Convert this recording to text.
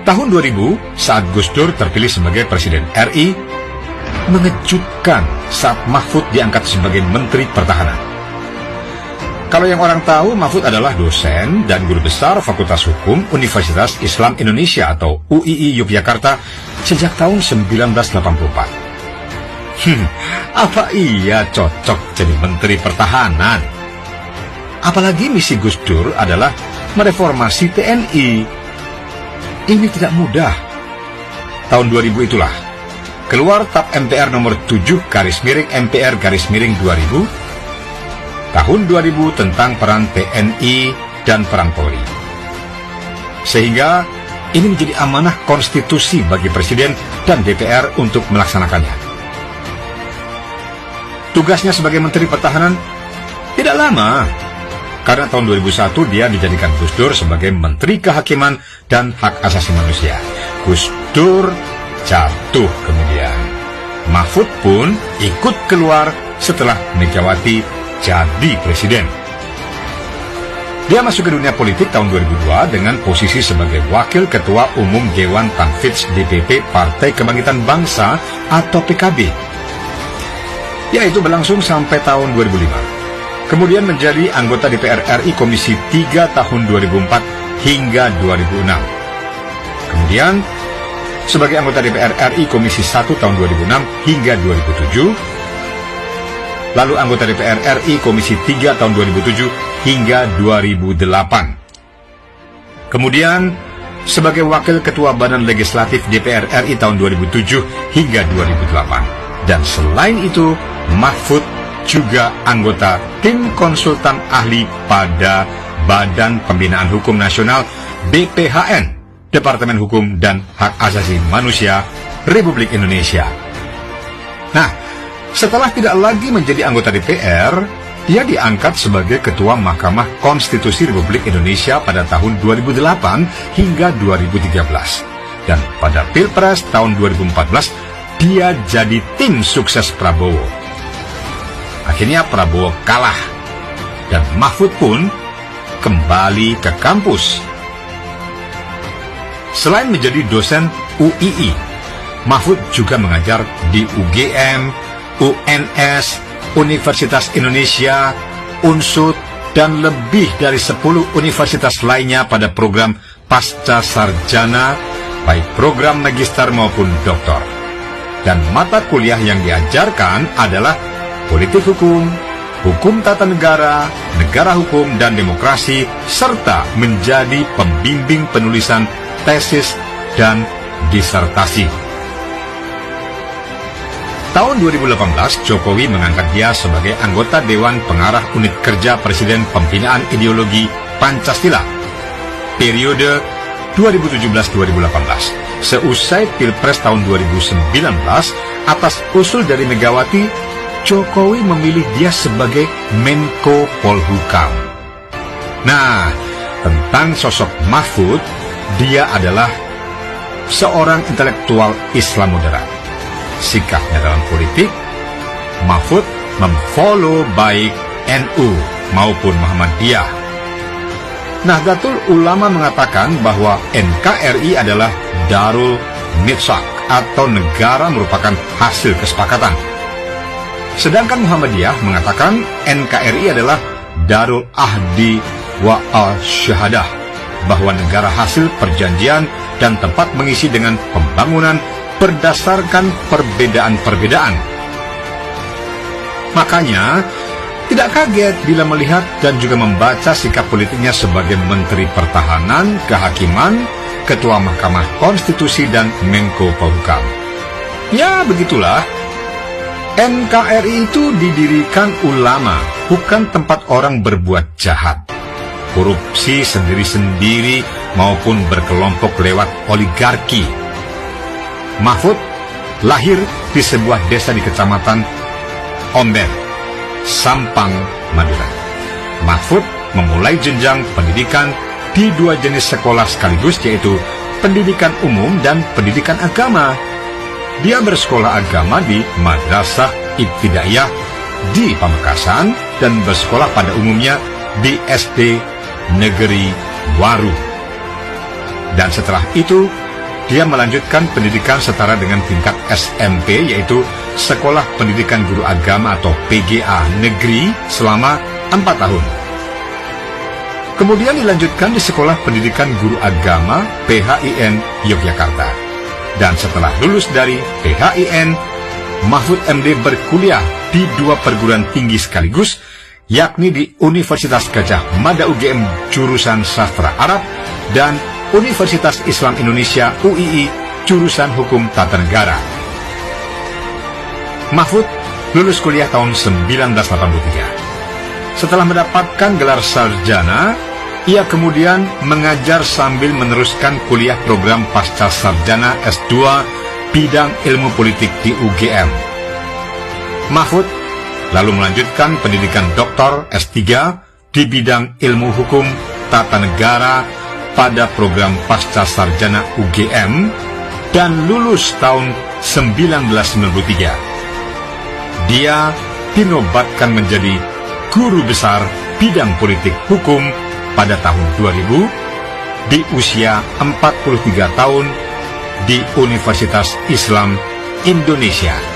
Tahun 2000, saat Gus Dur terpilih sebagai Presiden RI, mengejutkan saat Mahfud diangkat sebagai Menteri Pertahanan. Kalau yang orang tahu, Mahfud adalah dosen dan guru besar Fakultas Hukum Universitas Islam Indonesia atau UII Yogyakarta sejak tahun 1984. Apa iya cocok jadi Menteri Pertahanan? Apalagi misi Gus Dur adalah mereformasi TNI. Ini tidak mudah. Tahun 2000 itulah keluar TAP MPR nomor 7/MPR/2000 tahun 2000 tentang peran TNI dan peran Polri. Sehingga ini menjadi amanah konstitusi bagi Presiden dan DPR untuk melaksanakannya. Tugasnya sebagai Menteri Pertahanan tidak lama, karena tahun 2001 dia dijadikan Gus Dur sebagai Menteri Kehakiman dan Hak Asasi Manusia. Gus Dur jatuh kemudian. Mahfud pun ikut keluar setelah Megawati jadi Presiden. Dia masuk ke dunia politik tahun 2002 dengan posisi sebagai Wakil Ketua Umum Dewan Tanfidz DPP Partai Kebangkitan Bangsa atau PKB. Yaitu berlangsung sampai tahun 2005. Kemudian menjadi anggota DPR RI Komisi 3 tahun 2004 hingga 2006. Kemudian sebagai anggota DPR RI Komisi 1 tahun 2006 hingga 2007. Lalu anggota DPR RI Komisi 3 tahun 2007 hingga 2008. Kemudian sebagai Wakil Ketua Badan Legislatif DPR RI tahun 2007 hingga 2008. Dan selain itu, Mahfud juga anggota tim konsultan ahli pada Badan Pembinaan Hukum Nasional BPHN, Departemen Hukum dan Hak Asasi Manusia Republik Indonesia. Nah, setelah tidak lagi menjadi anggota DPR, dia diangkat sebagai Ketua Mahkamah Konstitusi Republik Indonesia pada tahun 2008 hingga 2013. Dan pada Pilpres tahun 2014, dia jadi tim sukses Prabowo. Akhirnya Prabowo kalah, dan Mahfud pun kembali ke kampus. Selain menjadi dosen UII, Mahfud juga mengajar di UGM, UNS, Universitas Indonesia, UNSUD, dan lebih dari 10 universitas lainnya pada program pasca sarjana, baik program magister maupun doktor. Dan mata kuliah yang diajarkan adalah politik hukum, hukum tata negara, negara hukum dan demokrasi, serta menjadi pembimbing penulisan tesis dan disertasi. Tahun 2018, Jokowi mengangkat dia sebagai anggota Dewan Pengarah Unit Kerja Presiden Pembinaan Ideologi Pancasila periode 2017-2018. Seusai Pilpres tahun 2019, atas usul dari Megawati, Jokowi memilih dia sebagai Menko Polhukam. Nah, tentang sosok Mahfud, dia adalah seorang intelektual Islam moderat. Sikapnya dalam politik, Mahfud memfollow baik NU maupun Muhammadiyah. Nahdlatul Ulama mengatakan bahwa NKRI adalah Darul Mitsak atau negara merupakan hasil kesepakatan. Sedangkan Muhammadiyah mengatakan NKRI adalah Darul Ahdi wa al-Syahadah, bahwa negara hasil perjanjian dan tempat mengisi dengan pembangunan berdasarkan perbedaan-perbedaan. Makanya, tidak kaget bila melihat dan juga membaca sikap politiknya sebagai Menteri Pertahanan, Kehakiman, Ketua Mahkamah Konstitusi, dan Menko Polhukam. Ya, begitulah. NKRI itu didirikan ulama, bukan tempat orang berbuat jahat, korupsi sendiri-sendiri maupun berkelompok lewat oligarki. Mahfud lahir di sebuah desa di Kecamatan Omber, Sampang, Madura. Mahfud memulai jenjang pendidikan di 2 jenis sekolah sekaligus, yaitu pendidikan umum dan pendidikan agama. Dia bersekolah agama di Madrasah Ibtidaiyah di Pamekasan dan bersekolah pada umumnya di SD Negeri Waru. Dan setelah itu, dia melanjutkan pendidikan setara dengan tingkat SMP, yaitu Sekolah Pendidikan Guru Agama atau PGA Negeri selama 4 tahun. Kemudian dilanjutkan di Sekolah Pendidikan Guru Agama PHIN Yogyakarta. Dan setelah lulus dari PHIN, Mahfud MD berkuliah di 2 perguruan tinggi sekaligus, yakni di Universitas Gadjah Mada UGM jurusan Sastra Arab dan Universitas Islam Indonesia UII jurusan Hukum Tata Negara. Mahfud lulus kuliah tahun 1983. Setelah mendapatkan gelar sarjana, ia kemudian mengajar sambil meneruskan kuliah program pasca sarjana S2 bidang ilmu politik di UGM. Mahfud lalu melanjutkan pendidikan doktor S3 di bidang ilmu hukum tata negara pada program pasca sarjana UGM dan lulus tahun 1993. Dia dinobatkan menjadi guru besar bidang politik hukum pada tahun 2000 di usia 43 tahun di Universitas Islam Indonesia.